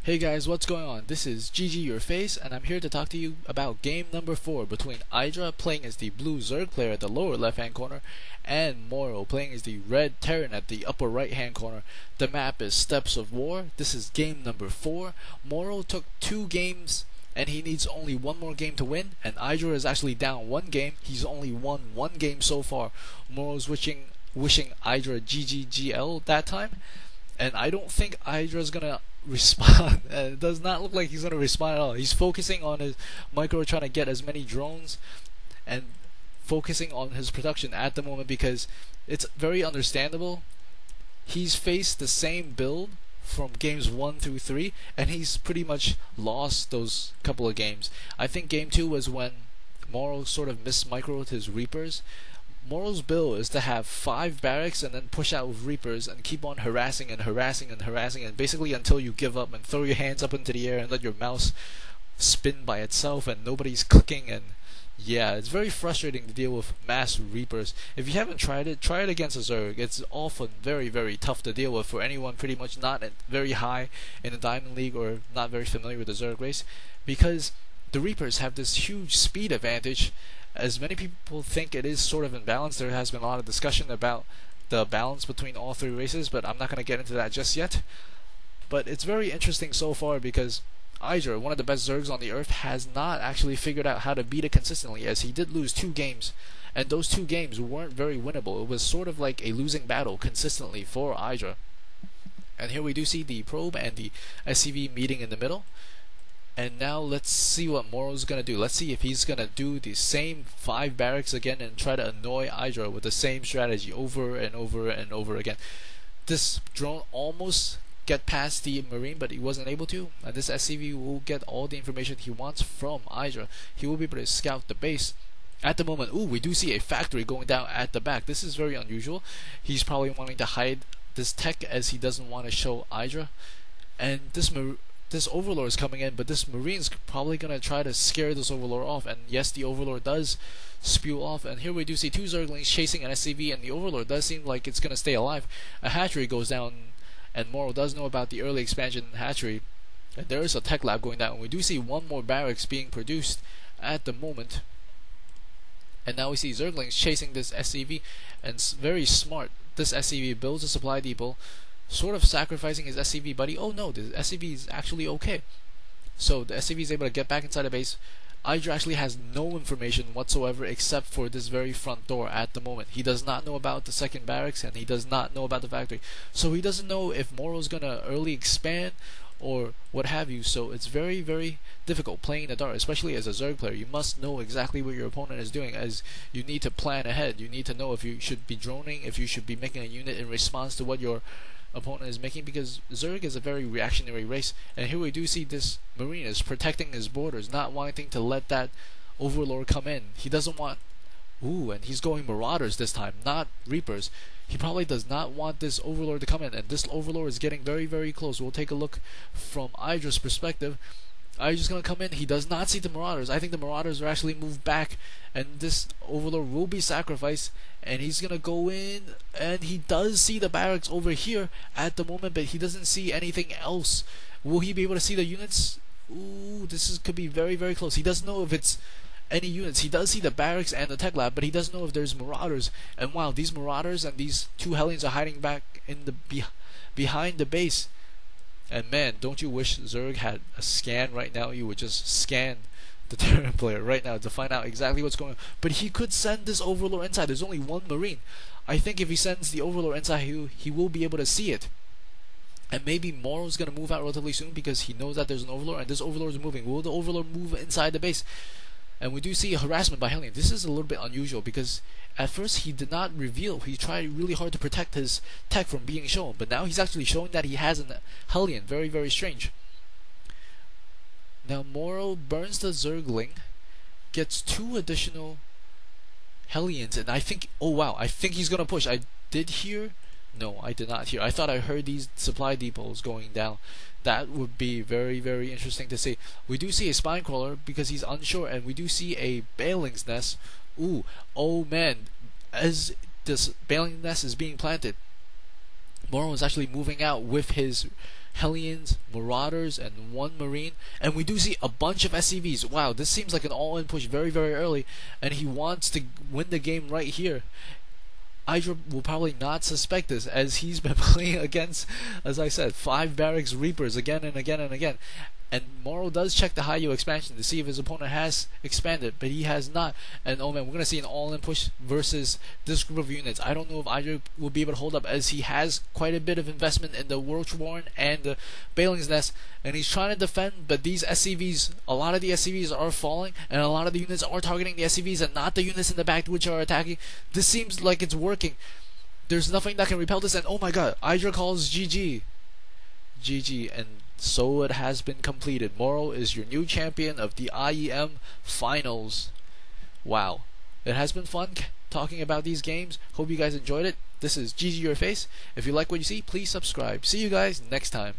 Hey guys, what's going on? This is ggurface, and I'm here to talk to you about game number 4 between IdrA playing as the blue Zerg player at the lower left hand corner and MorroW playing as the red Terran at the upper right hand corner. The map is Steppes of War. This is game number 4. MorroW took 2 games and he needs only 1 more game to win, and IdrA is actually down 1 game. He's only won 1 game so far. MorroW's wishing IdrA GGGL that time, and I don't think IdrA's gonna respond. It does not look like he's gonna respond at all. He's focusing on his micro, trying to get as many drones and focusing on his production at the moment because it's very understandable. He's faced the same build from games 1 through 3 and he's pretty much lost those couple of games. I think game 2 was when MorroW sort of mismicroed his Reapers. MorroW's build is to have 5 barracks and then push out with Reapers and keep on harassing and basically until you give up and throw your hands up into the air and let your mouse spin by itself and nobody's clicking. And yeah, it's very frustrating to deal with mass Reapers. If you haven't tried it, try it against a Zerg. It's often very tough to deal with for anyone pretty much not very high in the Diamond League or not very familiar with the Zerg race, because the Reapers have this huge speed advantage. As many people think it is sort of imbalanced, there has been a lot of discussion about the balance between all 3 races, but I'm not going to get into that just yet. But it's very interesting so far because IdrA, one of the best Zergs on the earth, has not actually figured out how to beat it consistently, as he did lose 2 games, and those 2 games weren't very winnable. It was sort of like a losing battle consistently for IdrA. And here we do see the probe and the SCV meeting in the middle. And now let's see what MorroW's gonna do. Let's see if he's gonna do the same 5 barracks again and try to annoy IdrA with the same strategy over and over again. This drone almost get past the Marine, but he wasn't able to. And this SCV will get all the information he wants from IdrA. He will be able to scout the base. At the moment, we do see a factory going down at the back. This is very unusual. He's probably wanting to hide this tech as he doesn't want to show IdrA. And this Overlord is coming in, but this Marine's probably going to try to scare this Overlord off. And yes, the Overlord does spew off. And here we do see 2 Zerglings chasing an SCV, and the Overlord does seem like it's going to stay alive. A hatchery goes down, and MorroW does know about the early expansion hatchery. And there is a tech lab going down. And we do see 1 more barracks being produced at the moment. And now we see Zerglings chasing this SCV, and very smart. This SCV builds a supply depot, sort of sacrificing his SCV buddy. Oh no, the SCV is actually okay. So the SCV is able to get back inside the base. IdrA actually has no information whatsoever except for this very front door at the moment. He does not know about the second barracks and he does not know about the factory. So he doesn't know if MorroW's gonna early expand or what have you. So it's very difficult playing in the dark, especially as a Zerg player. You must know exactly what your opponent is doing, as you need to plan ahead. You need to know if you should be droning, if you should be making a unit in response to what your opponent is making, because Zerg is a very reactionary race. And here we do see this Marine is protecting his borders, not wanting to let that Overlord come in. He doesn't want and he's going Marauders this time, not Reapers. He probably does not want this Overlord to come in, and this Overlord is getting very close. We'll take a look from IdrA's perspective. IdrA's gonna come in. He does not see the Marauders. I think the Marauders are actually moved back, and this Overlord will be sacrificed, and he's gonna go in, and he does see the barracks over here at the moment, but he doesn't see anything else. Will he be able to see the units? Could be very close. He doesn't know if it's any units. He does see the barracks and the tech lab, but he doesn't know if there's Marauders. And wow, these Marauders and these 2 Hellions are hiding back in the behind the base. And man, don't you wish Zerg had a scan right now? You would just scan the Terran player right now to find out exactly what's going on. But he could send this Overlord inside. There's only 1 Marine. I think if he sends the Overlord inside, he will be able to see it. And maybe MorroW's going to move out relatively soon because he knows that there's an Overlord, and this Overlord is moving. Will the Overlord move inside the base? And we do see harassment by Hellion. This is a little bit unusual because at first he did not reveal. He tried really hard to protect his tech from being shown, but now he's actually showing that he has a Hellion. Very strange. Now MorroW burns the Zergling, gets 2 additional Hellions, and I think, I think he's gonna push. I did hear. No, I did not hear. I thought I heard these supply depots going down. That would be very interesting to see. We do see a spine crawler because he's unsure, and we do see a Baling's nest. Oh man, as this Baling nest is being planted, MorroW is actually moving out with his Hellions, Marauders, and 1 Marine, and we do see a bunch of SCVs. Wow, this seems like an all-in push very, very early, and he wants to win the game right here. IdrA will probably not suspect this, as he's been playing against, as I said, 5 Barracks Reapers again and again and again. And MorroW does check the high-yield expansion to see if his opponent has expanded, but he has not. And oh man, we're going to see an all-in push versus this group of units. I don't know if IdrA will be able to hold up, as he has quite a bit of investment in the World Warren and the Baling's Nest, and he's trying to defend, but these SCVs, a lot of the SCVs are falling, and a lot of the units are targeting the SCVs and not the units in the back which are attacking. This seems like it's working. There's nothing that can repel this, and oh my god, IdrA calls GG. GG, and so it has been completed. MorroW is your new champion of the IEM Finals. Wow. It has been fun talking about these games. Hope you guys enjoyed it. This is ggurface. If you like what you see, please subscribe. See you guys next time.